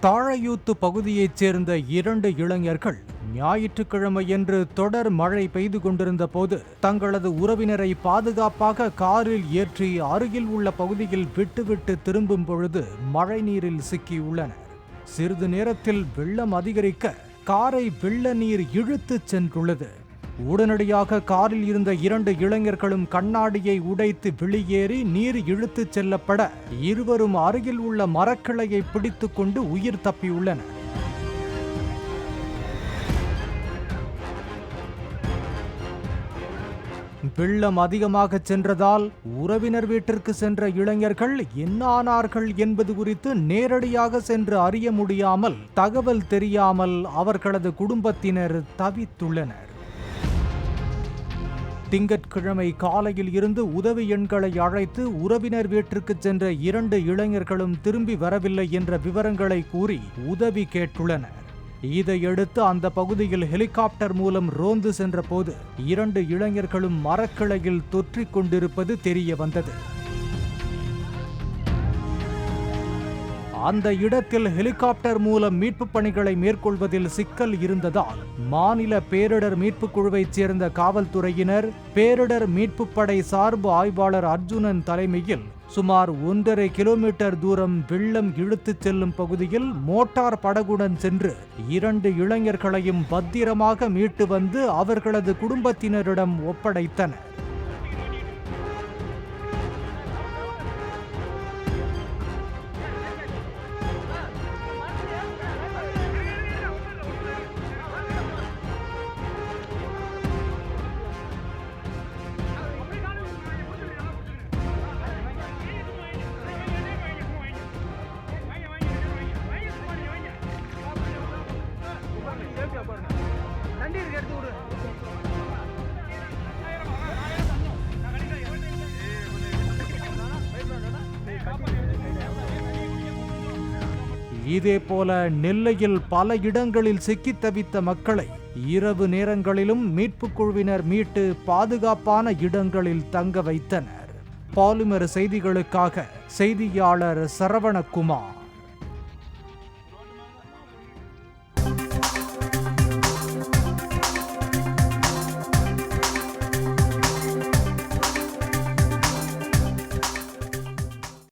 தாழையூத்து பகுதியைச் சேர்ந்த 2 இளைஞர்கள் ஞாயிற்றுக்கிழமையன்று தொடர் மழை பெய்து கொண்டிருந்த போது தங்களது உறவினரை பாதுகாப்பாக காரில் ஏற்றி அருகில் உள்ள பகுதியில் விட்டுவிட்டு திரும்பும் பொழுது மழைநீரில் சிக்கியுள்ளனர். சிறிது நேரத்தில் வெள்ளம் அதிகரிக்க காரை வெள்ள நீர் இழுத்துச் சென்றுள்ளது. உடனடியாக காரில் இருந்த 2 இளைஞர்களும் கண்ணாடியை உடைத்து வெளியேறி நீர் இழுத்துச் செல்லப்பட இருவரும் அருகில் உள்ள மரக்கிளையை பிடித்துக் கொண்டு உயிர் தப்பியுள்ளனர். வெள்ளம் அதிகமாக சென்றதால் உறவினர் வீட்டிற்கு சென்ற இளைஞர்கள் என்ன ஆனார்கள் என்பது குறித்து நேரடியாக சென்று அறிய முடியாமல், தகவல் தெரியாமல் அவர்களது குடும்பத்தினர் தவித்துள்ளனர். திங்கட்கிழமை காலையில் இருந்து உதவி எண்களை அழைத்து உறவினர் வீட்டிற்கு சென்ற 2 இளைஞர்களும் திரும்பி வரவில்லை என்ற விவரங்களை கூறி உதவி கேட்டுள்ளனர். இதையடுத்து அந்த பகுதியில் ஹெலிகாப்டர் மூலம் ரோந்து சென்ற போது 2 இளைஞர்களும் மரக்கிளையில் தொற்றிக் கொண்டிருப்பது தெரிய வந்தது. அந்த இடத்தில் ஹெலிகாப்டர் மூலம் மீட்புப் பணிகளை மேற்கொள்வதில் சிக்கல் இருந்ததால் மாநில பேரிடர் மீட்புக் குழுவைச் சேர்ந்த காவல்துறையினர், பேரிடர் மீட்புப் படை சார்பு ஆய்வாளர் அர்ஜுனன் தலைமையில் சுமார் 1.5 கிலோமீட்டர் தூரம் வெள்ளம் இழுத்துச் செல்லும் பகுதியில் மோட்டார் படகுடன் சென்று 2 இளைஞர்களையும் பத்திரமாக மீட்டு வந்து அவர்களது குடும்பத்தினரிடம் ஒப்படைத்தனர். இதேபோல நெல்லையில் பல இடங்களில் சிக்கித் தவித்த மக்களை இரவு நேரங்களிலும் மீட்புக் குழுவினர் மீட்டு பாதுகாப்பான இடங்களில் தங்க வைத்தனர். பாலிமர் செய்திகளுக்காக செய்தியாளர் சரவணகுமார்.